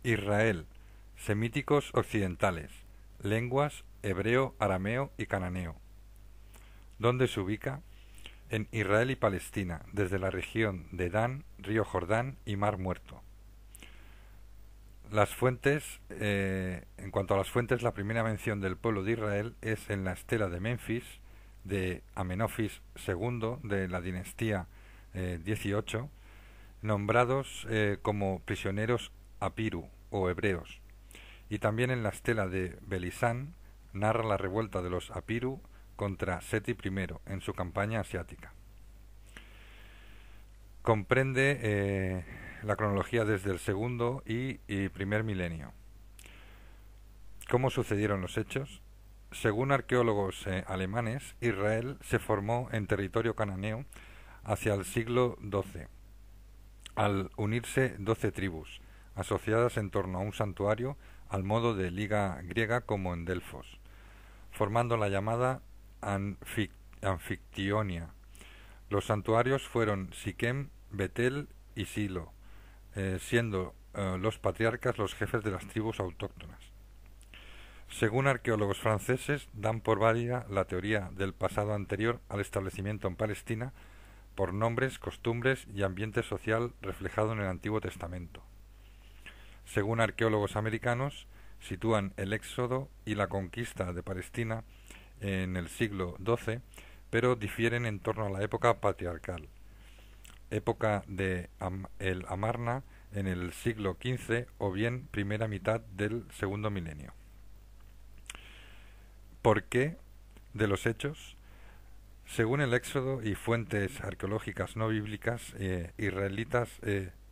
Israel, semíticos occidentales, lenguas hebreo, arameo y cananeo. ¿Dónde se ubica? En Israel y Palestina, desde la región de Dan, río Jordán y Mar Muerto. Las fuentes, en cuanto a las fuentes, la primera mención del pueblo de Israel es en la estela de Menfis de Amenofis II de la dinastía 18, nombrados como prisioneros apiru o hebreos, y también en la estela de Belisán narra la revuelta de los apiru contra Seti I en su campaña asiática. Comprende la cronología desde el segundo y primer milenio. ¿Cómo sucedieron los hechos? Según arqueólogos alemanes, Israel se formó en territorio cananeo hacia el siglo XII, al unirse 12 tribus, asociadas en torno a un santuario al modo de liga griega como en Delfos, formando la llamada Anfictionia. Los santuarios fueron Siquem, Betel y Silo, siendo los patriarcas los jefes de las tribus autóctonas. Según arqueólogos franceses, dan por válida la teoría del pasado anterior al establecimiento en Palestina por nombres, costumbres y ambiente social reflejado en el Antiguo Testamento. Según arqueólogos americanos, sitúan el éxodo y la conquista de Palestina en el siglo XII, pero difieren en torno a la época patriarcal, época de el Amarna en el siglo XV o bien primera mitad del segundo milenio. ¿Por qué de los hechos? Según el Éxodo y fuentes arqueológicas no bíblicas, israelitas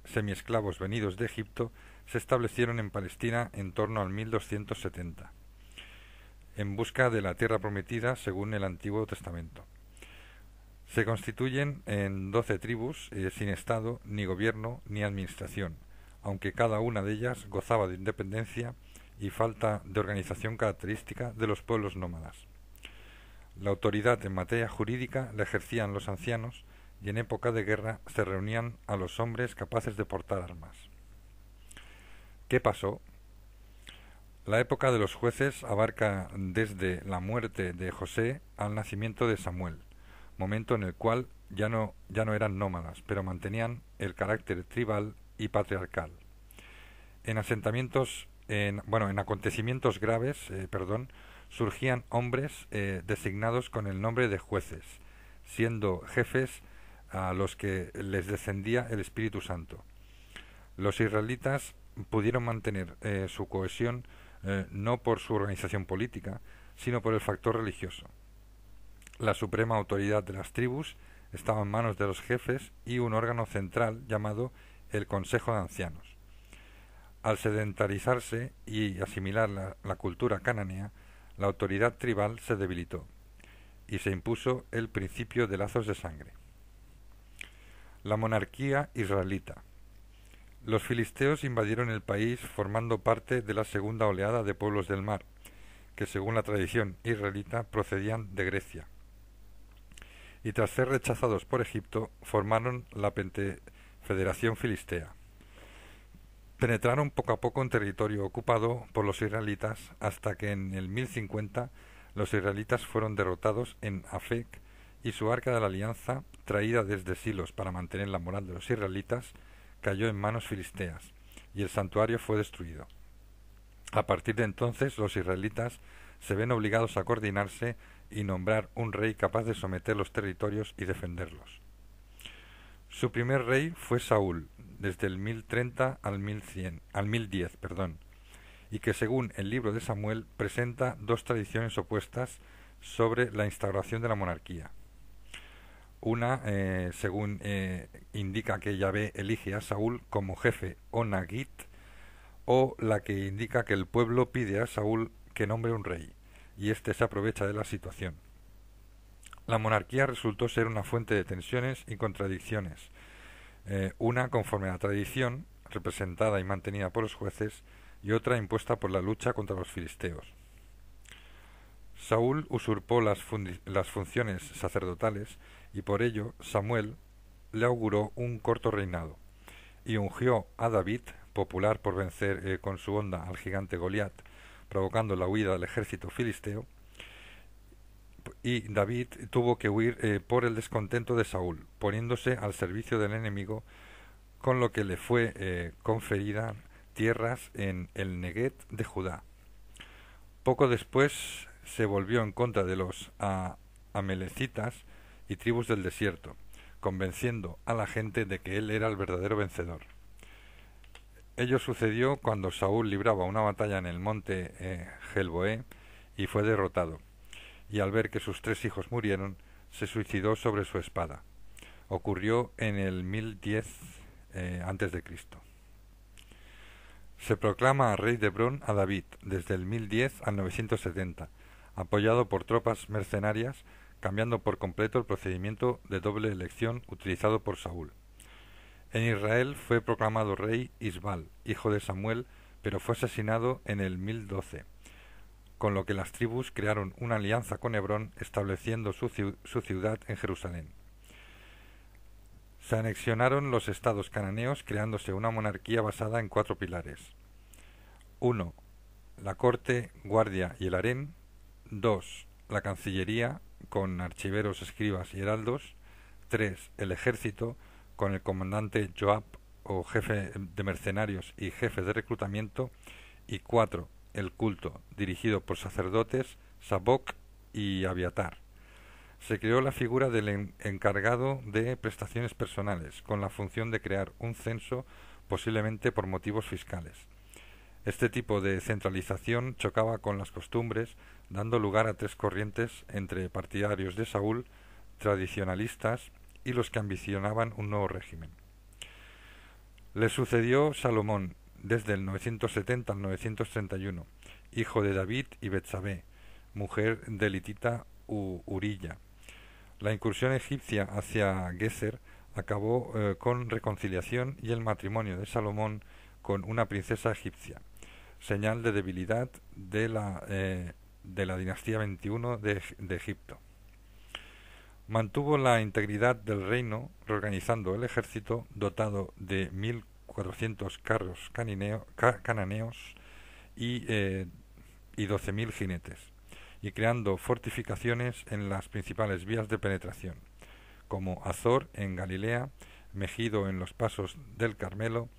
semiesclavos venidos de Egipto se establecieron en Palestina en torno al 1270, en busca de la tierra prometida según el Antiguo Testamento. Se constituyen en 12 tribus sin Estado, ni gobierno, ni administración, aunque cada una de ellas gozaba de independencia y falta de organización característica de los pueblos nómadas. La autoridad en materia jurídica la ejercían los ancianos y en época de guerra se reunían a los hombres capaces de portar armas. ¿Qué pasó? La época de los jueces abarca desde la muerte de José al nacimiento de Samuel, momento en el cual ya no eran nómadas, pero mantenían el carácter tribal y patriarcal. En acontecimientos graves, surgían hombres designados con el nombre de jueces, siendo jefes a los que les descendía el Espíritu Santo. Los israelitas pudieron mantener su cohesión no por su organización política, sino por el factor religioso. La suprema autoridad de las tribus estaba en manos de los jefes y un órgano central llamado el Consejo de Ancianos. Al sedentarizarse y asimilar la cultura cananea, la autoridad tribal se debilitó y se impuso el principio de lazos de sangre. La monarquía israelita. Los filisteos invadieron el país formando parte de la segunda oleada de pueblos del mar, que según la tradición israelita procedían de Grecia. Y tras ser rechazados por Egipto, formaron la Federación Filistea. Penetraron poco a poco en territorio ocupado por los israelitas hasta que en el 1050 los israelitas fueron derrotados en Afec y su arca de la alianza, traída desde Silos para mantener la moral de los israelitas, cayó en manos filisteas y el santuario fue destruido. A partir de entonces los israelitas se ven obligados a coordinarse y nombrar un rey capaz de someter los territorios y defenderlos. Su primer rey fue Saúl, desde el 1030 al 1010, y que según el libro de Samuel presenta dos tradiciones opuestas sobre la instauración de la monarquía. Una, según indica que Yahvé elige a Saúl como jefe o Nagit, o la que indica que el pueblo pide a Saúl que nombre un rey, y éste se aprovecha de la situación. La monarquía resultó ser una fuente de tensiones y contradicciones, una conforme a la tradición, representada y mantenida por los jueces, y otra impuesta por la lucha contra los filisteos. Saúl usurpó las funciones sacerdotales y por ello Samuel le auguró un corto reinado y ungió a David popular por vencer con su onda al gigante Goliat, provocando la huida del ejército filisteo, y David tuvo que huir por el descontento de Saúl, poniéndose al servicio del enemigo, con lo que le fue conferida tierras en el Neguet de Judá. Poco después se volvió en contra de los amalecitas y tribus del desierto, convenciendo a la gente de que él era el verdadero vencedor. Ello sucedió cuando Saúl libraba una batalla en el monte Gelboé y fue derrotado, y al ver que sus 3 hijos murieron, se suicidó sobre su espada. Ocurrió en el 1010 a.C. Se proclama rey de Hebrón a David desde el 1010 al 970, apoyado por tropas mercenarias, cambiando por completo el procedimiento de doble elección utilizado por Saúl. En Israel fue proclamado rey Isbal, hijo de Samuel, pero fue asesinado en el 1012, con lo que las tribus crearon una alianza con Hebrón, estableciendo su ciudad en Jerusalén. Se anexionaron los estados cananeos, creándose una monarquía basada en 4 pilares. 1. La corte, guardia y el harén. 2. La cancillería, con archiveros, escribas y heraldos. 3. El ejército, con el comandante Joab, o jefe de mercenarios y jefe de reclutamiento. Y 4. El culto, dirigido por sacerdotes, Sadoc y Abiatar. Se creó la figura del encargado de prestaciones personales, con la función de crear un censo, posiblemente por motivos fiscales. Este tipo de centralización chocaba con las costumbres, dando lugar a 3 corrientes entre partidarios de Saúl, tradicionalistas y los que ambicionaban un nuevo régimen. Le sucedió Salomón desde el 970 al 931, hijo de David y Betsabé, mujer del hitita Urilla. La incursión egipcia hacia Gezer acabó con reconciliación y el matrimonio de Salomón con una princesa egipcia, señal de debilidad de la dinastía 21 de Egipto. Mantuvo la integridad del reino, reorganizando el ejército dotado de 1.400 carros cananeos y 12.000 jinetes, y creando fortificaciones en las principales vías de penetración, como Azor en Galilea, Megido en los pasos del Carmelo,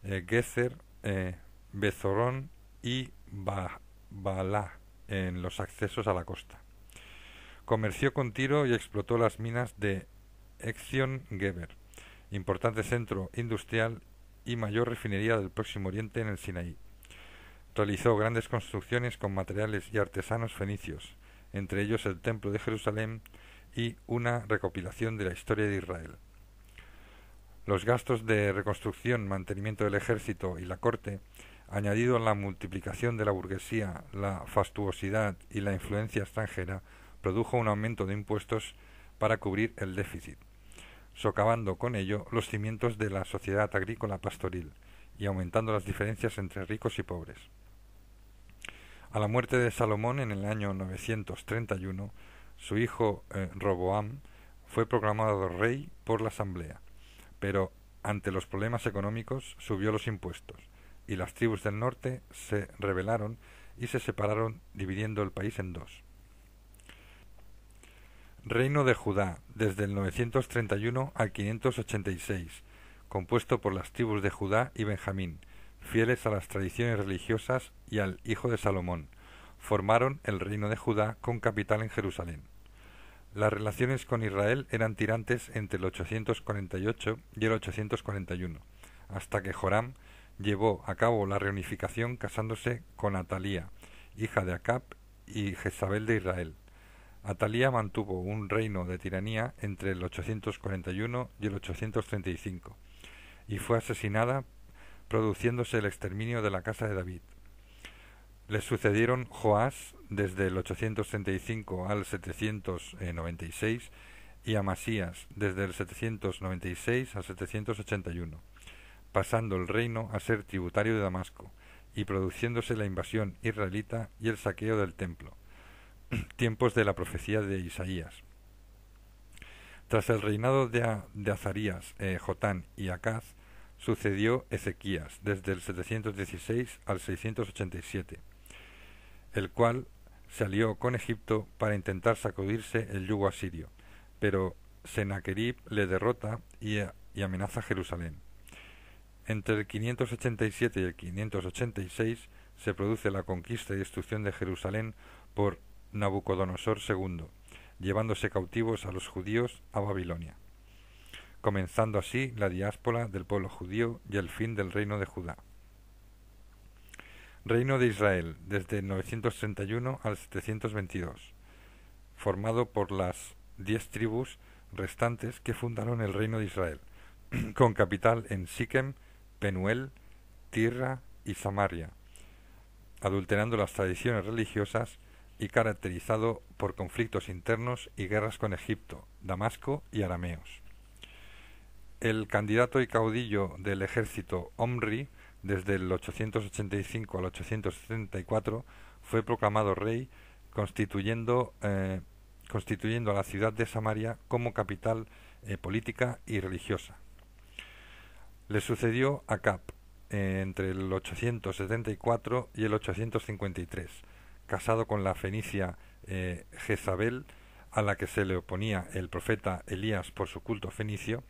Gezer, Bezorón y Baalá en los accesos a la costa. Comerció con Tiro y explotó las minas de Ezion Geber, importante centro industrial y mayor refinería del Próximo Oriente en el Sinaí. Realizó grandes construcciones con materiales y artesanos fenicios, entre ellos el Templo de Jerusalén y una recopilación de la historia de Israel. Los gastos de reconstrucción, mantenimiento del ejército y la corte, añadido a la multiplicación de la burguesía, la fastuosidad y la influencia extranjera, produjo un aumento de impuestos para cubrir el déficit, socavando con ello los cimientos de la sociedad agrícola pastoril y aumentando las diferencias entre ricos y pobres. A la muerte de Salomón en el año 931, su hijo Roboam fue proclamado rey por la asamblea, pero ante los problemas económicos subió los impuestos, y las tribus del norte se rebelaron y se separaron, dividiendo el país en 2. Reino de Judá, desde el 931 al 586, compuesto por las tribus de Judá y Benjamín, fieles a las tradiciones religiosas y al hijo de Salomón, formaron el reino de Judá con capital en Jerusalén. Las relaciones con Israel eran tirantes entre el 848 y el 841, hasta que Joram llevó a cabo la reunificación casándose con Atalía, hija de Acab y Jezabel de Israel. Atalía mantuvo un reino de tiranía entre el 841 y el 835, y fue asesinada, produciéndose el exterminio de la casa de David. Le sucedieron Joás desde el 835 al 796 y Amasías desde el 796 al 781, pasando el reino a ser tributario de Damasco y produciéndose la invasión israelita y el saqueo del templo, tiempos de la profecía de Isaías. Tras el reinado de Azarías, Jotán y Acaz, sucedió Ezequías desde el 716 al 687, el cual se alió con Egipto para intentar sacudirse el yugo asirio, pero Sennacherib le derrota y amenaza Jerusalén. Entre el 587 y el 586 se produce la conquista y destrucción de Jerusalén por Nabucodonosor II, llevándose cautivos a los judíos a Babilonia, comenzando así la diáspora del pueblo judío y el fin del reino de Judá. Reino de Israel desde el 931 al 722, formado por las 10 tribus restantes que fundaron el reino de Israel, con capital en Siquem, Penuel, Tirra y Samaria, adulterando las tradiciones religiosas y caracterizado por conflictos internos y guerras con Egipto, Damasco y arameos. El candidato y caudillo del ejército Omri, desde el 885 al 874, fue proclamado rey, constituyendo a la ciudad de Samaria como capital política y religiosa. Le sucedió Acab entre el 874 y el 853, casado con la fenicia Jezabel, a la que se le oponía el profeta Elías por su culto fenicio,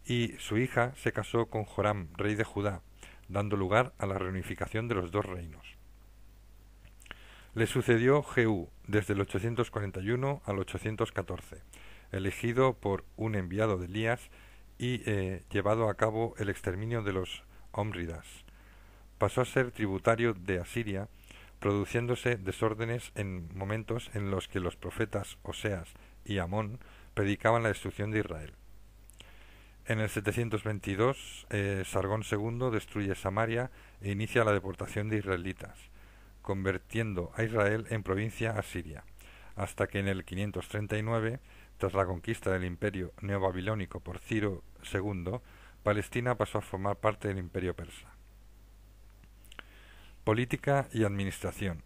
y su hija se casó con Joram, rey de Judá, dando lugar a la reunificación de los dos reinos. Le sucedió Jehú desde el 841 al 814, elegido por un enviado de Elías y llevado a cabo el exterminio de los Ómridas. Pasó a ser tributario de Asiria, produciéndose desórdenes en momentos en los que los profetas Oseas y Amón predicaban la destrucción de Israel. En el 722, Sargón II destruye Samaria e inicia la deportación de israelitas, convirtiendo a Israel en provincia asiria, hasta que en el 539, tras la conquista del imperio neobabilónico por Ciro II, Palestina pasó a formar parte del imperio persa. Política y administración.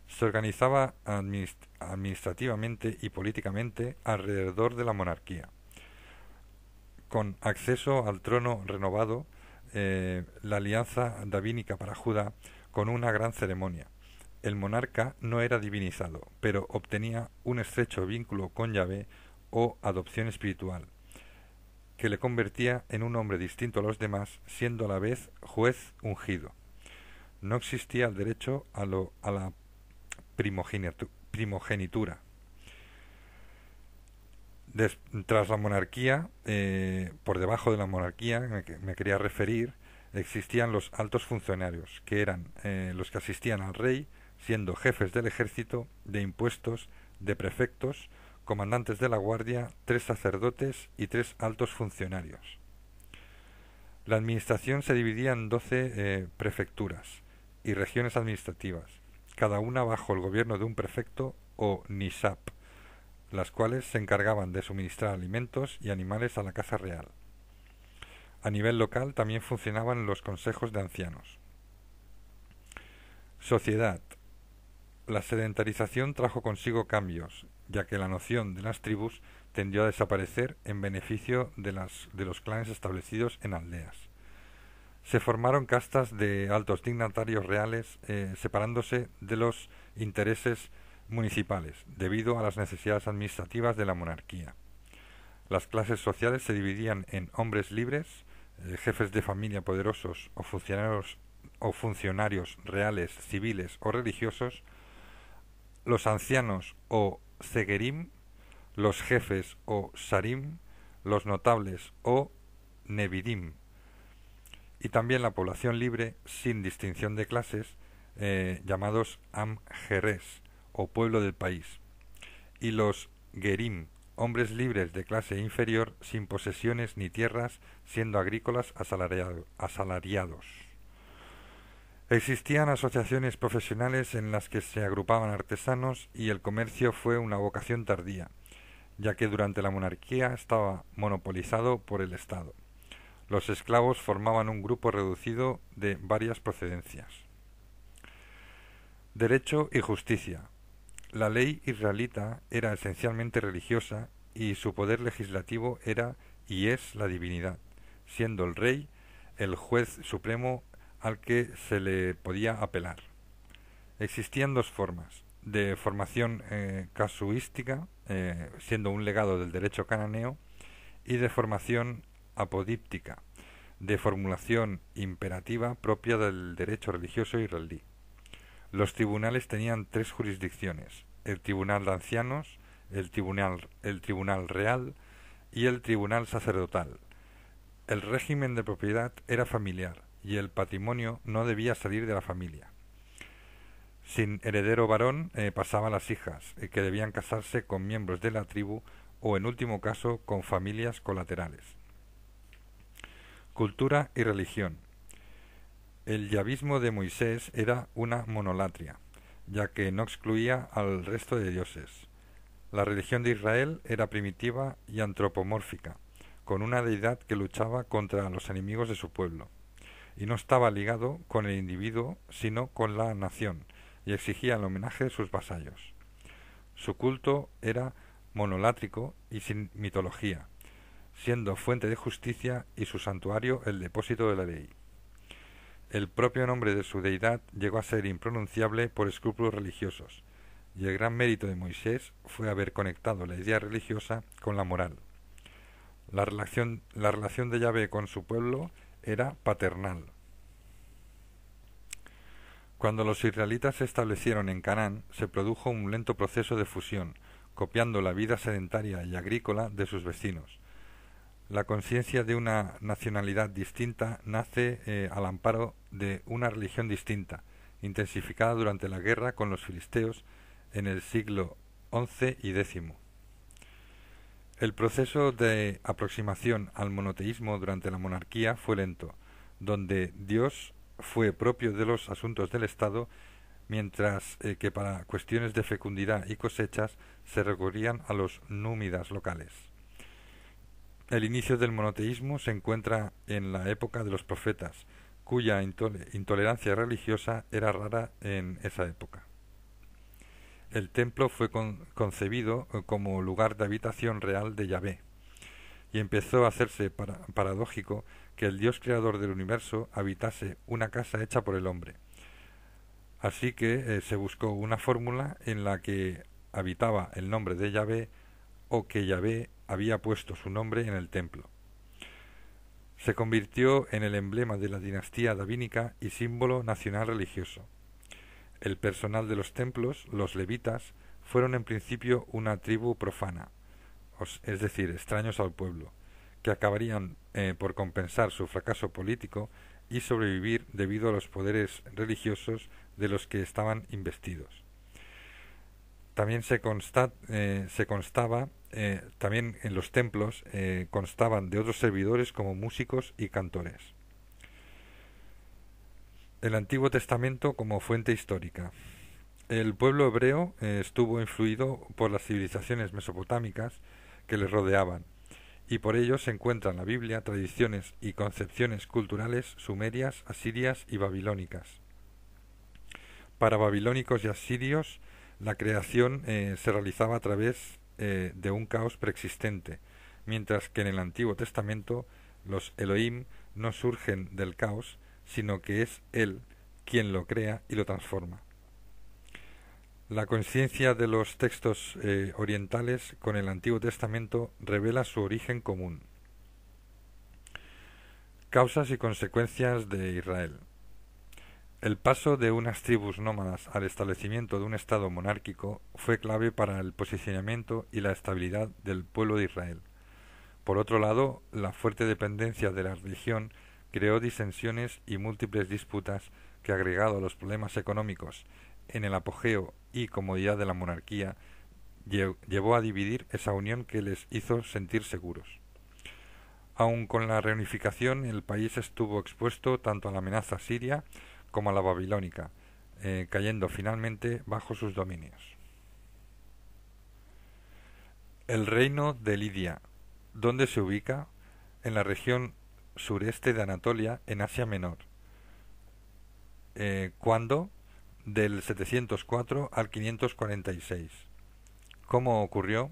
Se organizaba administrativamente y políticamente alrededor de la monarquía, con acceso al trono renovado, la alianza davínica para Judá, con una gran ceremonia. El monarca no era divinizado, pero obtenía un estrecho vínculo con Yahvé o adopción espiritual, que le convertía en un hombre distinto a los demás, siendo a la vez juez ungido. No existía el derecho a la primogenitura. Tras la monarquía, por debajo de la monarquía, me quería referir, existían los altos funcionarios, que eran los que asistían al rey, siendo jefes del ejército, de impuestos, de prefectos, comandantes de la guardia, 3 sacerdotes y 3 altos funcionarios. La administración se dividía en 12 prefecturas y regiones administrativas, cada una bajo el gobierno de un prefecto o nishap, las cuales se encargaban de suministrar alimentos y animales a la casa real. A nivel local también funcionaban los consejos de ancianos. Sociedad. La sedentarización trajo consigo cambios, ya que la noción de las tribus tendió a desaparecer en beneficio de los clanes establecidos en aldeas. Se formaron castas de altos dignatarios reales, separándose de los intereses municipales, debido a las necesidades administrativas de la monarquía. Las clases sociales se dividían en hombres libres, jefes de familia poderosos o funcionarios reales, civiles o religiosos, los ancianos o zegerim, los jefes o sarim, los notables o nevidim, y también la población libre sin distinción de clases, llamados am-jeres o pueblo del país, y los gerim, hombres libres de clase inferior sin posesiones ni tierras, siendo agrícolas asalariados. Existían asociaciones profesionales en las que se agrupaban artesanos y el comercio fue una vocación tardía, ya que durante la monarquía estaba monopolizado por el Estado. Los esclavos formaban un grupo reducido de varias procedencias. Derecho y justicia. La ley israelita era esencialmente religiosa y su poder legislativo era y es la divinidad, siendo el rey el juez supremo al que se le podía apelar. Existían dos formas: de formación casuística, siendo un legado del derecho cananeo, y de formación apodíptica, de formulación imperativa propia del derecho religioso israelí. Los tribunales tenían tres jurisdicciones: el tribunal de ancianos, el tribunal real y el tribunal sacerdotal. El régimen de propiedad era familiar y el patrimonio no debía salir de la familia. Sin heredero varón pasaban las hijas, que debían casarse con miembros de la tribu o, en último caso, con familias colaterales. Cultura y religión. El yavismo de Moisés era una monolatria, ya que no excluía al resto de dioses. La religión de Israel era primitiva y antropomórfica, con una deidad que luchaba contra los enemigos de su pueblo, y no estaba ligado con el individuo, sino con la nación, y exigía el homenaje de sus vasallos. Su culto era monolátrico y sin mitología, siendo fuente de justicia y su santuario el depósito de la ley. El propio nombre de su deidad llegó a ser impronunciable por escrúpulos religiosos, y el gran mérito de Moisés fue haber conectado la idea religiosa con la moral. La relación de Yahvé con su pueblo era paternal. Cuando los israelitas se establecieron en Canaán, se produjo un lento proceso de fusión, copiando la vida sedentaria y agrícola de sus vecinos. La conciencia de una nacionalidad distinta nace al amparo de una religión distinta, intensificada durante la guerra con los filisteos en el siglo XI y X. El proceso de aproximación al monoteísmo durante la monarquía fue lento, donde Dios fue propio de los asuntos del Estado, mientras que para cuestiones de fecundidad y cosechas se recurrían a los númidas locales. El inicio del monoteísmo se encuentra en la época de los profetas, cuya intolerancia religiosa era rara en esa época. El templo fue concebido como lugar de habitación real de Yahvé, y empezó a hacerse paradójico que el Dios creador del universo habitase una casa hecha por el hombre. Así que se buscó una fórmula en la que habitaba el nombre de Yahvé, o que Yahvé había puesto su nombre en el templo. Se convirtió en el emblema de la dinastía davínica y símbolo nacional religioso. El personal de los templos, los levitas, fueron en principio una tribu profana, es decir, extraños al pueblo, que acabarían por compensar su fracaso político y sobrevivir debido a los poderes religiosos de los que estaban investidos. También también en los templos constaban de otros servidores como músicos y cantores. El Antiguo Testamento como fuente histórica. El pueblo hebreo estuvo influido por las civilizaciones mesopotámicas que les rodeaban, y por ello se encuentran en la Biblia tradiciones y concepciones culturales sumerias, asirias y babilónicas. Para babilónicos y asirios, la creación se realizaba a través de un caos preexistente, mientras que en el Antiguo Testamento los Elohim no surgen del caos, sino que es Él quien lo crea y lo transforma. La conciencia de los textos orientales con el Antiguo Testamento revela su origen común. Causas y consecuencias de Israel. El paso de unas tribus nómadas al establecimiento de un Estado monárquico fue clave para el posicionamiento y la estabilidad del pueblo de Israel. Por otro lado, la fuerte dependencia de la religión creó disensiones y múltiples disputas que, agregado a los problemas económicos en el apogeo y comodidad de la monarquía, llevó a dividir esa unión que les hizo sentir seguros. Aun con la reunificación, el país estuvo expuesto tanto a la amenaza siria como a la babilónica, cayendo finalmente bajo sus dominios. El reino de Lidia, ¿dónde se ubica? En la región sureste de Anatolia, en Asia Menor. ¿Cuándo? Del 704 al 546. ¿Cómo ocurrió?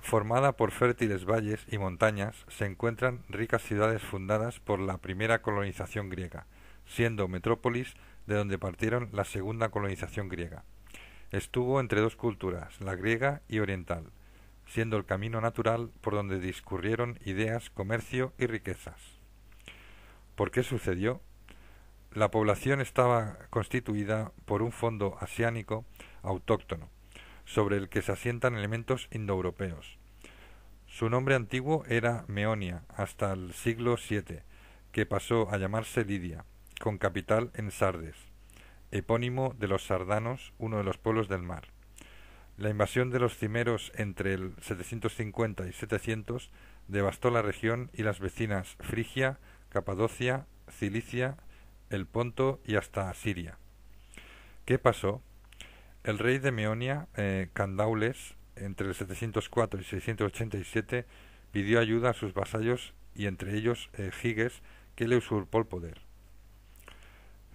Formada por fértiles valles y montañas, se encuentran ricas ciudades fundadas por la primera colonización griega, siendo metrópolis de donde partieron la segunda colonización griega. Estuvo entre dos culturas, la griega y oriental, siendo el camino natural por donde discurrieron ideas, comercio y riquezas. ¿Por qué sucedió? La población estaba constituida por un fondo asiático autóctono, sobre el que se asientan elementos indoeuropeos. Su nombre antiguo era Meonia hasta el siglo VII, que pasó a llamarse Lidia, con capital en Sardes, epónimo de los sardanos, uno de los pueblos del mar. La invasión de los cimeros entre el 750 y 700 devastó la región y las vecinas Frigia, Capadocia, Cilicia, el Ponto y hasta Siria. ¿Qué pasó? El rey de Meonia, Candaules, entre el 704 y 687, pidió ayuda a sus vasallos y entre ellos Giges, que le usurpó el poder.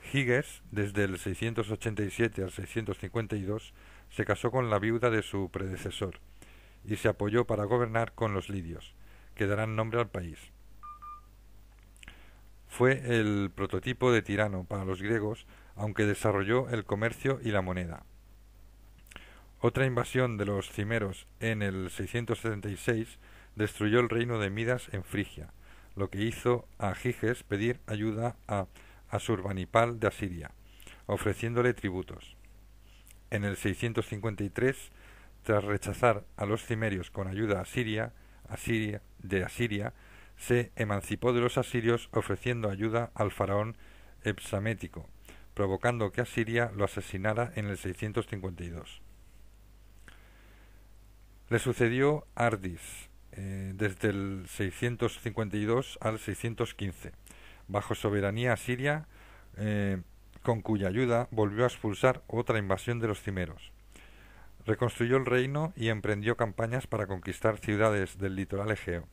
Giges, desde el 687 al 652, se casó con la viuda de su predecesor y se apoyó para gobernar con los lidios, que darán nombre al país. Fue el prototipo de tirano para los griegos, aunque desarrolló el comercio y la moneda. Otra invasión de los cimeros en el 676 destruyó el reino de Midas en Frigia, lo que hizo a Giges pedir ayuda a Asurbanipal de Asiria, ofreciéndole tributos. En el 653, tras rechazar a los cimerios con ayuda de Asiria, se emancipó de los asirios ofreciendo ayuda al faraón Epsamético, provocando que Asiria lo asesinara en el 652. Le sucedió Ardis desde el 652 al 615, bajo soberanía asiria, con cuya ayuda volvió a expulsar otra invasión de los cimeros. Reconstruyó el reino y emprendió campañas para conquistar ciudades del litoral egeo.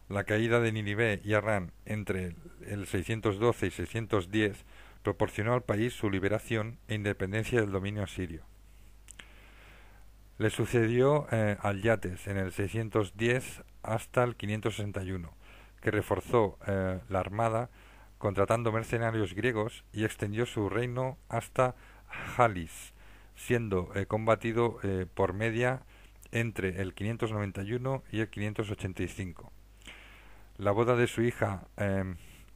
La caída de Nínive y Harrán entre el 612 y 610 proporcionó al país su liberación e independencia del dominio asirio. Le sucedió Alyates en el 610 hasta el 561, que reforzó la armada contratando mercenarios griegos y extendió su reino hasta Halis, siendo combatido por Media entre el 591 y el 585. La boda de su hija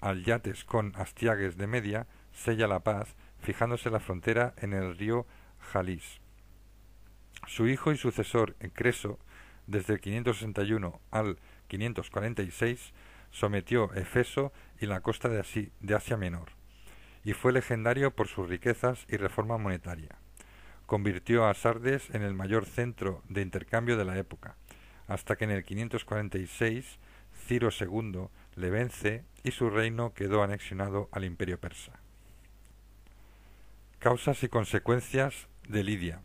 Alyates con Astiages de Media sella la paz, fijándose la frontera en el río Halis. Su hijo y sucesor Creso, desde el 561 al 546, sometió Efeso y la costa de Asia Menor, y fue legendario por sus riquezas y reforma monetaria. Convirtió a Sardes en el mayor centro de intercambio de la época, hasta que en el 546 Ciro II le vence y su reino quedó anexionado al imperio persa. Causas y consecuencias de Lidia.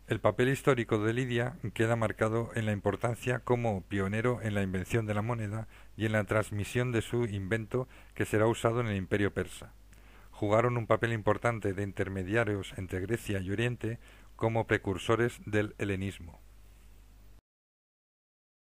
El papel histórico de Lidia queda marcado en la importancia como pionero en la invención de la moneda y en la transmisión de su invento, que será usado en el imperio persa. Jugaron un papel importante de intermediarios entre Grecia y Oriente como precursores del helenismo.